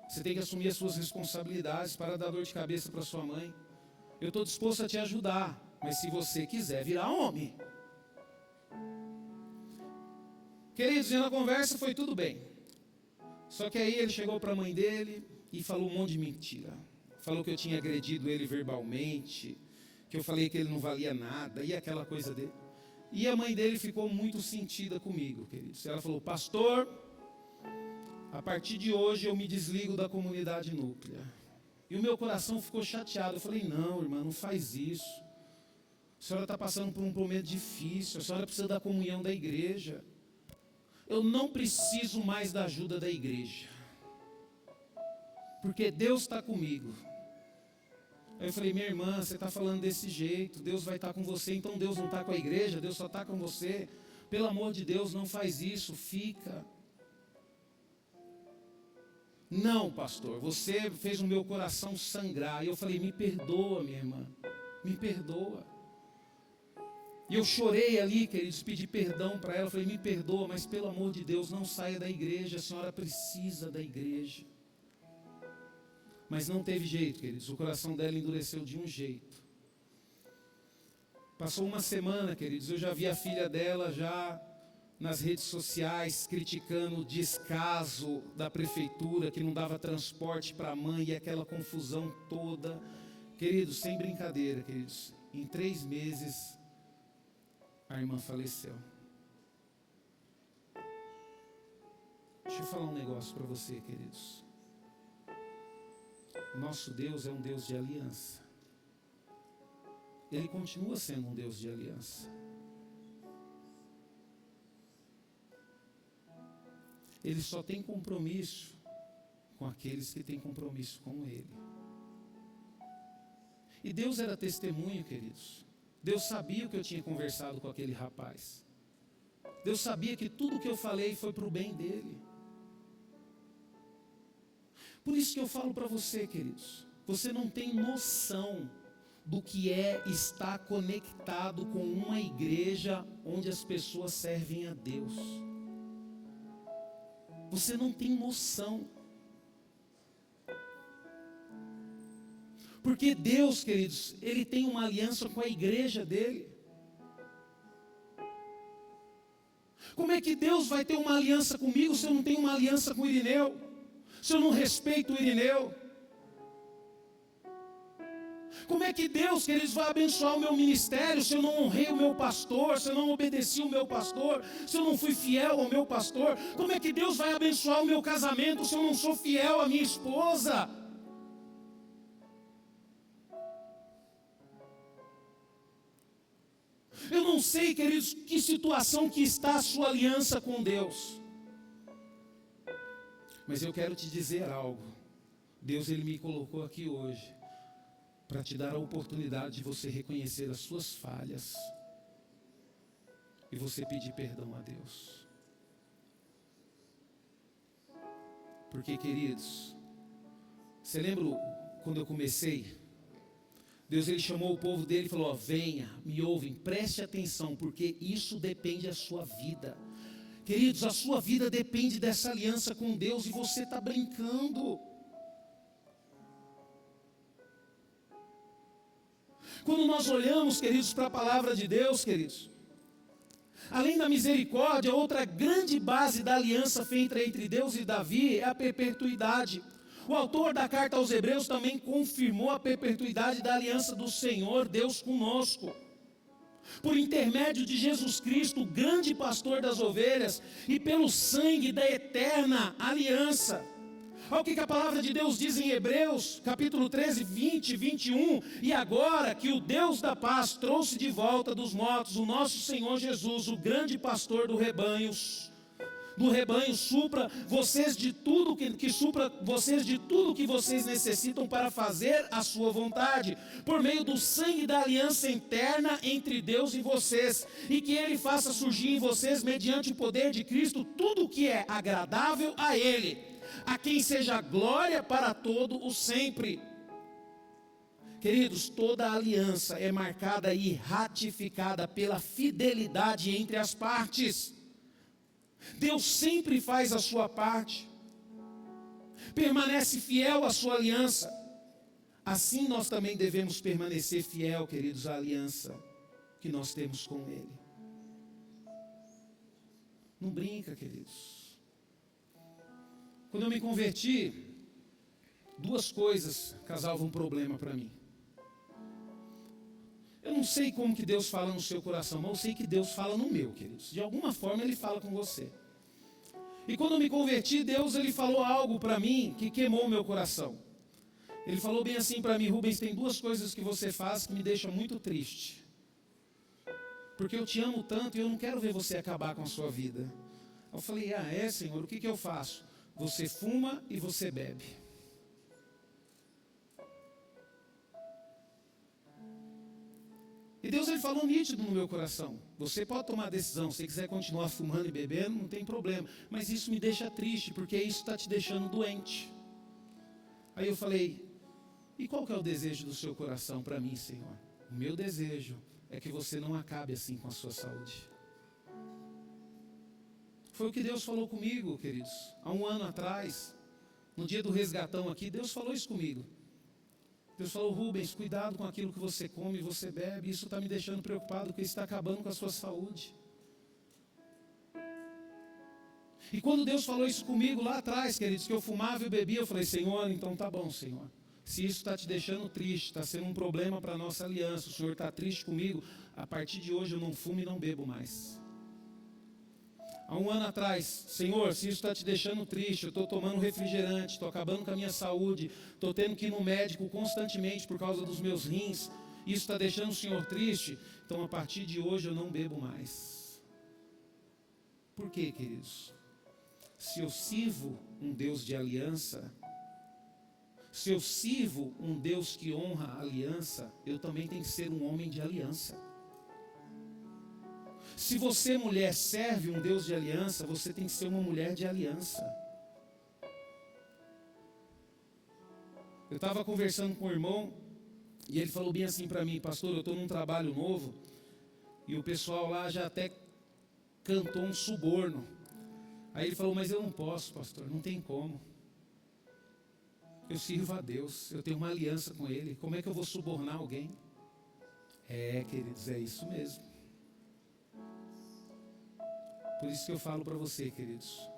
Você tem que assumir as suas responsabilidades, para dar dor de cabeça para sua mãe. Eu estou disposto a te ajudar, mas se você quiser virar homem. Queridos, e na conversa foi tudo bem. Só que aí ele chegou para a mãe dele e falou um monte de mentira. Falou que eu tinha agredido ele verbalmente, que eu falei que ele não valia nada, e aquela coisa dele. E a mãe dele ficou muito sentida comigo, queridos. Ela falou, pastor, a partir de hoje eu me desligo da comunidade núclea. E o meu coração ficou chateado. Eu falei, não, irmã, não faz isso. A senhora está passando por um momento difícil, a senhora precisa da comunhão da igreja. Eu não preciso mais da ajuda da igreja, porque Deus está comigo. Aí eu falei, minha irmã, você está falando desse jeito, Deus vai estar com você, então Deus não está com a igreja, Deus só está com você. Pelo amor de Deus, não faz isso, fica. Não, pastor, você fez o meu coração sangrar. E eu falei, me perdoa, minha irmã, me perdoa. E eu chorei ali, queridos, pedi perdão para ela. Eu falei, me perdoa, mas pelo amor de Deus, não saia da igreja, a senhora precisa da igreja. Mas não teve jeito, queridos, o coração dela endureceu de um jeito. Passou uma semana, queridos, eu já vi a filha dela já nas redes sociais criticando o descaso da prefeitura, que não dava transporte para a mãe e aquela confusão toda. Queridos, sem brincadeira, queridos, em 3 meses a irmã faleceu. Deixa eu falar um negócio para você, queridos. Nosso Deus é um Deus de aliança. Ele continua sendo um Deus de aliança. Ele só tem compromisso com aqueles que têm compromisso com Ele. E Deus era testemunho, queridos. Deus sabia que eu tinha conversado com aquele rapaz. Deus sabia que tudo que eu falei foi para o bem dele. Por isso que eu falo para você, queridos, você não tem noção do que é estar conectado com uma igreja onde as pessoas servem a Deus. Você não tem noção. Porque Deus, queridos, Ele tem uma aliança com a igreja dele. Como é que Deus vai ter uma aliança comigo se eu não tenho uma aliança com o Irineu? Se eu não respeito o Irineu? Como é que Deus, queridos, vai abençoar o meu ministério se eu não honrei o meu pastor, se eu não obedeci o meu pastor, se eu não fui fiel ao meu pastor? Como é que Deus vai abençoar o meu casamento se eu não sou fiel à minha esposa? Eu não sei, queridos, que situação que está a sua aliança com Deus. Mas eu quero te dizer algo. Deus, Ele me colocou aqui hoje para te dar a oportunidade de você reconhecer as suas falhas e você pedir perdão a Deus. Porque, queridos, você lembra quando eu comecei? Deus, Ele chamou o povo dele e falou, ó, venha, me ouvem, preste atenção, porque isso depende da sua vida. Queridos, a sua vida depende dessa aliança com Deus e você está brincando. Quando nós olhamos, queridos, para a palavra de Deus, queridos, além da misericórdia, outra grande base da aliança feita entre Deus e Davi é a perpetuidade. O autor da carta aos Hebreus também confirmou a perpetuidade da aliança do Senhor, Deus conosco. Por intermédio de Jesus Cristo, o grande pastor das ovelhas, e pelo sangue da eterna aliança. Olha o que a palavra de Deus diz em Hebreus, capítulo 13, 20 e 21. E agora que o Deus da paz trouxe de volta dos mortos o nosso Senhor Jesus, o grande pastor do rebanho supra vocês de tudo que vocês necessitam para fazer a sua vontade, por meio do sangue da aliança eterna entre Deus e vocês, e que Ele faça surgir em vocês, mediante o poder de Cristo, tudo o que é agradável a Ele, a quem seja glória para todo o sempre. Queridos, toda a aliança é marcada e ratificada pela fidelidade entre as partes. Deus sempre faz a sua parte, permanece fiel à sua aliança. Assim nós também devemos permanecer fiel, queridos, à aliança que nós temos com Ele. Não brinca, queridos. Quando eu me converti, duas coisas causavam um problema para mim. Eu não sei como que Deus fala no seu coração, mas eu sei que Deus fala no meu, queridos. De alguma forma Ele fala com você. E quando eu me converti, Deus, Ele falou algo para mim que queimou o meu coração. Ele falou bem assim para mim, Rubens, tem duas coisas que você faz que me deixam muito triste. Porque eu te amo tanto e eu não quero ver você acabar com a sua vida. Eu falei, é, Senhor, o que eu faço? Você fuma e você bebe. E Deus, Ele falou nítido no meu coração. Você pode tomar a decisão, se você quiser continuar fumando e bebendo, não tem problema. Mas isso me deixa triste, porque isso está te deixando doente. Aí eu falei, e qual que é o desejo do seu coração para mim, Senhor? O meu desejo é que você não acabe assim com a sua saúde. Foi o que Deus falou comigo, queridos. Há um ano atrás, no dia do resgatão aqui, Deus falou isso comigo. Deus falou, Rubens, cuidado com aquilo que você come e você bebe, isso está me deixando preocupado, porque isso está acabando com a sua saúde. E quando Deus falou isso comigo lá atrás, queridos, que eu fumava e bebia, eu falei, Senhor, então tá bom, Senhor. Se isso está te deixando triste, está sendo um problema para a nossa aliança, o Senhor está triste comigo, a partir de hoje eu não fumo e não bebo mais. Há um ano atrás, Senhor, se isso está te deixando triste, eu estou tomando refrigerante, estou acabando com a minha saúde, estou tendo que ir no médico constantemente por causa dos meus rins, isso está deixando o Senhor triste, então a partir de hoje eu não bebo mais. Por quê, queridos? Se eu sirvo um Deus de aliança, se eu sirvo um Deus que honra a aliança, eu também tenho que ser um homem de aliança. Se você, mulher, serve um Deus de aliança, você tem que ser uma mulher de aliança. Eu estava conversando com o irmão, E ele falou bem assim para mim: pastor, eu estou num trabalho novo e o pessoal lá já até cantou um suborno. Aí ele falou: mas eu não posso, pastor, não tem como. Eu sirvo a Deus, eu tenho uma aliança com Ele, como é que eu vou subornar alguém? Queridos, é isso mesmo. Por isso que eu falo para você, queridos,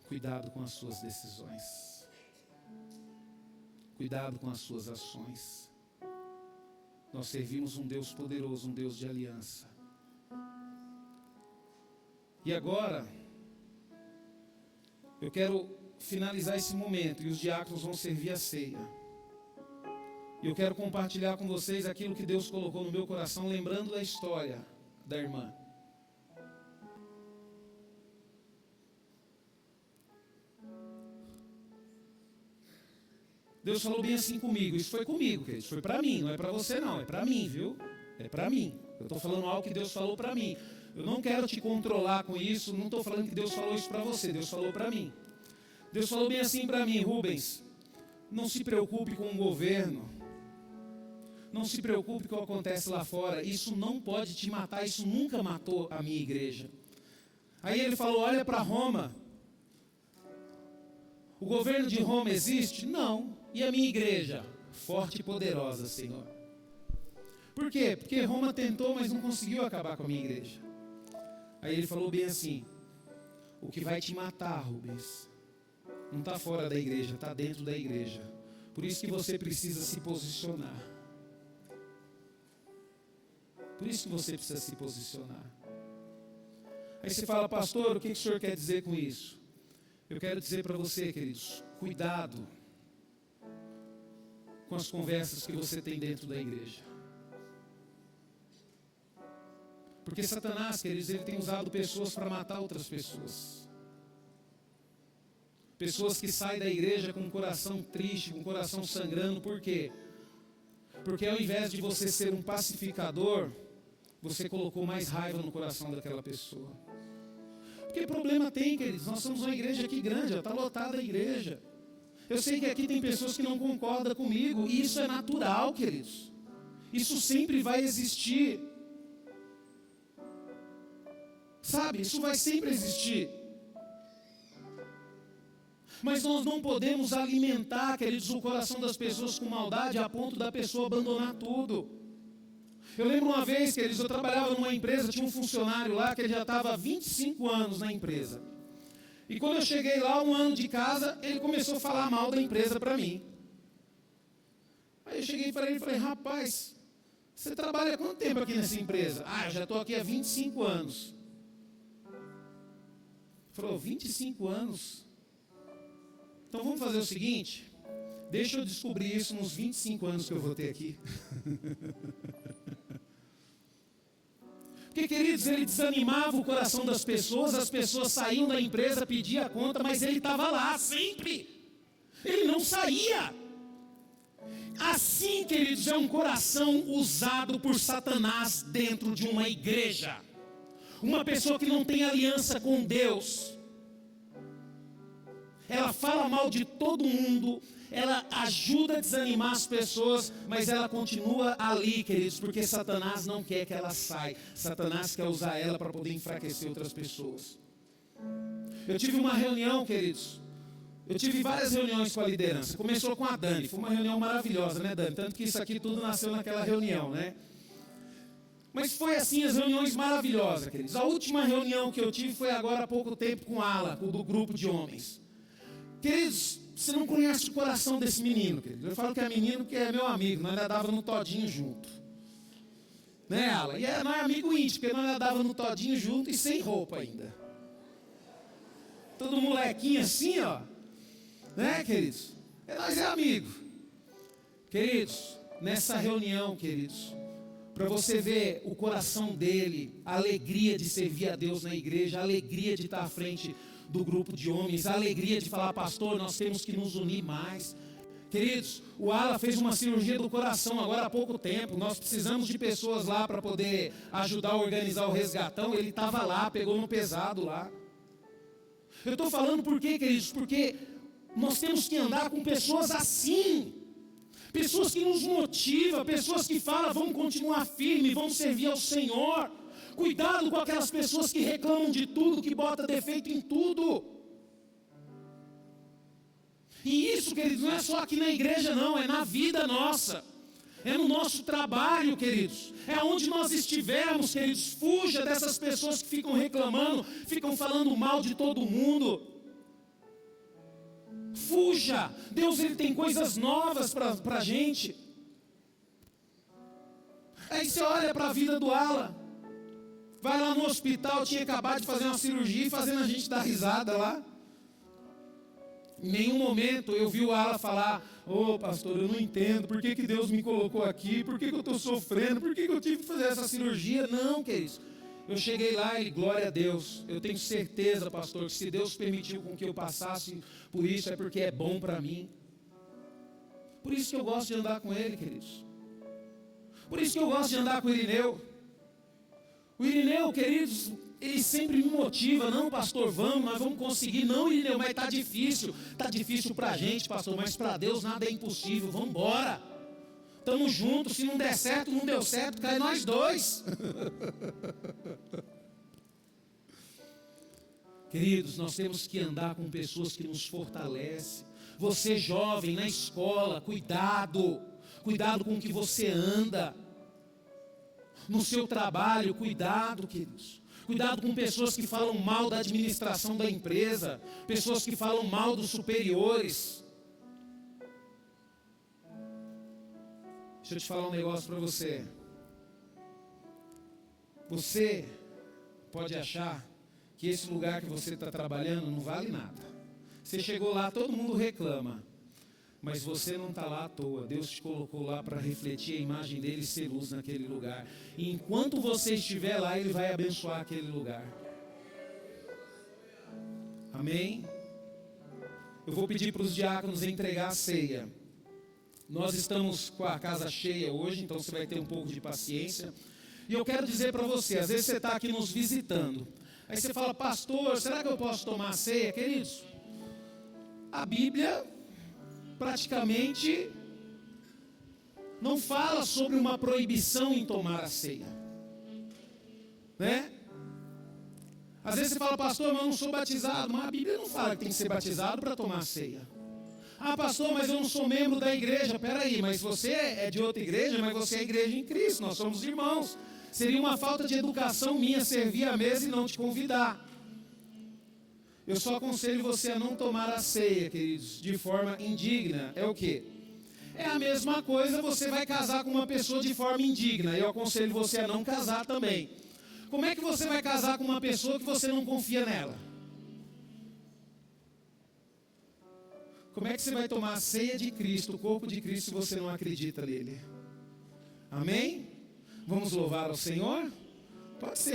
cuidado com as suas decisões, cuidado com as suas ações. Nós servimos um Deus poderoso, um Deus de aliança. E agora, eu quero finalizar esse momento e os diáconos vão servir a ceia. E eu quero compartilhar com vocês aquilo que Deus colocou no meu coração, lembrando da história da irmã. Deus falou bem assim comigo, isso foi comigo, queridos, foi para mim, não é para você não, é para mim, viu? É para mim. Eu estou falando algo que Deus falou para mim. Eu não quero te controlar com isso, não estou falando que Deus falou isso para você, Deus falou para mim. Deus falou bem assim para mim: Rubens, não se preocupe com o governo, não se preocupe com o que acontece lá fora, isso não pode te matar, isso nunca matou a minha igreja. Aí ele falou: olha para Roma, o governo de Roma existe? Não. E a minha igreja? Forte e poderosa, Senhor. Por quê? Porque Roma tentou, mas não conseguiu acabar com a minha igreja. Aí ele falou bem assim: o que vai te matar, Rubens, não está fora da igreja, está dentro da igreja. Por isso que você precisa se posicionar. Por isso que você precisa se posicionar. Aí você fala: pastor, o que o senhor quer dizer com isso? Eu quero dizer para você, queridos, cuidado com as conversas que você tem dentro da igreja. Porque Satanás, queridos, ele tem usado pessoas para matar outras pessoas. Pessoas que saem da igreja com o coração triste, com o coração sangrando. Por quê? Porque ao invés de você ser um pacificador, você colocou mais raiva no coração daquela pessoa. Que problema tem, queridos? Nós somos uma igreja aqui grande, está lotada a igreja. Eu sei que aqui tem pessoas que não concordam comigo, e isso é natural, queridos. Isso sempre vai existir. Sabe, isso vai sempre existir. Mas nós não podemos alimentar, queridos, o coração das pessoas com maldade a ponto da pessoa abandonar tudo. Eu lembro uma vez, queridos, eu trabalhava numa empresa, tinha um funcionário lá que ele já estava há 25 anos na empresa. E quando eu cheguei lá, 1 ano de casa, ele começou a falar mal da empresa para mim. Aí eu cheguei para ele e falei: rapaz, você trabalha há quanto tempo aqui nessa empresa? Eu já estou aqui há 25 anos. Ele falou: 25 anos? Então vamos fazer o seguinte, deixa eu descobrir isso nos 25 anos que eu vou ter aqui. Porque, queridos, ele desanimava o coração das pessoas, as pessoas saíam da empresa, pediam a conta, mas ele estava lá sempre. Ele não saía. Assim, queridos, é um coração usado por Satanás dentro de uma igreja. Uma pessoa que não tem aliança com Deus. Ela fala mal de todo mundo, ela ajuda a desanimar as pessoas, mas ela continua ali, queridos, porque Satanás não quer que ela saia. Satanás quer usar ela para poder enfraquecer outras pessoas. Eu tive uma reunião, queridos, eu tive várias reuniões com a liderança. Começou com a Dani, foi uma reunião maravilhosa, né, Dani? Tanto que isso aqui tudo nasceu naquela reunião, né? Mas foi assim, as reuniões maravilhosas, queridos. A última reunião que eu tive foi agora há pouco tempo com Ala, do grupo de homens. Queridos, você não conhece o coração desse menino, querido. Eu falo que é menino porque é meu amigo, nós nadava no todinho junto. Né, Ala? E não é amigo íntimo, porque nós nadava no todinho junto e sem roupa ainda. Todo molequinho assim, ó. Né, queridos? Nós é amigo. Queridos, nessa reunião, queridos, para você ver o coração dele, a alegria de servir a Deus na igreja, a alegria de estar à frente do grupo de homens, a alegria de falar: pastor, nós temos que nos unir mais. Queridos, o Ala fez uma cirurgia do coração agora há pouco tempo, nós precisamos de pessoas lá para poder ajudar a organizar o resgatão. Ele estava lá, pegou no pesado lá. Eu estou falando por quê, queridos? Porque nós temos que andar com pessoas assim, pessoas que nos motivam, pessoas que falam, vamos continuar firme, vamos servir ao Senhor. Cuidado com aquelas pessoas que reclamam de tudo, que botam defeito em tudo. E isso, queridos, não é só aqui na igreja não, é na vida nossa. É no nosso trabalho, queridos. É onde nós estivermos, queridos. Fuja dessas pessoas que ficam reclamando, ficam falando mal de todo mundo. Fuja. Deus, Ele tem coisas novas para a gente. Aí você olha para a vida do Alan. Vai lá no hospital, tinha acabado de fazer uma cirurgia e fazendo a gente dar risada lá. Em nenhum momento eu vi o Alan falar, ô pastor, eu não entendo, por que Deus me colocou aqui, por que eu estou sofrendo, por que eu tive que fazer essa cirurgia? Não, queridos. Eu cheguei lá e glória a Deus, eu tenho certeza, pastor, que se Deus permitiu com que eu passasse por isso, é porque é bom para mim. Por isso que eu gosto de andar com ele, queridos. Por isso que eu gosto de andar com o Irineu. O Irineu, queridos, ele sempre me motiva, não pastor, vamos, nós vamos conseguir, não Irineu, mas está difícil para a gente pastor, mas para Deus nada é impossível, vamos embora, estamos juntos, se não der certo, não deu certo, cai nós dois. Queridos, nós temos que andar com pessoas que nos fortalecem. Você jovem, na escola, cuidado com o que você anda, no seu trabalho, cuidado, queridos. Cuidado com pessoas que falam mal da administração da empresa, pessoas que falam mal dos superiores. Deixa eu te falar um negócio para você. Você pode achar que esse lugar que você está trabalhando não vale nada. Você chegou lá, todo mundo reclama. Mas você não está lá à toa. Deus te colocou lá para refletir a imagem dele e ser luz naquele lugar. E enquanto você estiver lá, Ele vai abençoar aquele lugar. Amém? Eu vou pedir para os diáconos entregar a ceia. Nós estamos com a casa cheia hoje, então você vai ter um pouco de paciência. E eu quero dizer para você, às vezes você está aqui nos visitando. Aí você fala, pastor, será que eu posso tomar a ceia? Queridos, a Bíblia praticamente não fala sobre uma proibição em tomar a ceia, né? Às vezes você fala, pastor, mas eu não sou batizado, mas a Bíblia não fala que tem que ser batizado para tomar a ceia. Ah, pastor, mas eu não sou membro da igreja. Peraí, mas você é de outra igreja, mas você é igreja em Cristo, nós somos irmãos. Seria uma falta de educação minha servir a mesa e não te convidar. Eu só aconselho você a não tomar a ceia, queridos, de forma indigna. É o quê? É a mesma coisa, você vai casar com uma pessoa de forma indigna. Eu aconselho você a não casar também. Como é que você vai casar com uma pessoa que você não confia nela? Como é que você vai tomar a ceia de Cristo, o corpo de Cristo, se você não acredita nele? Amém? Vamos louvar ao Senhor? Pode ser.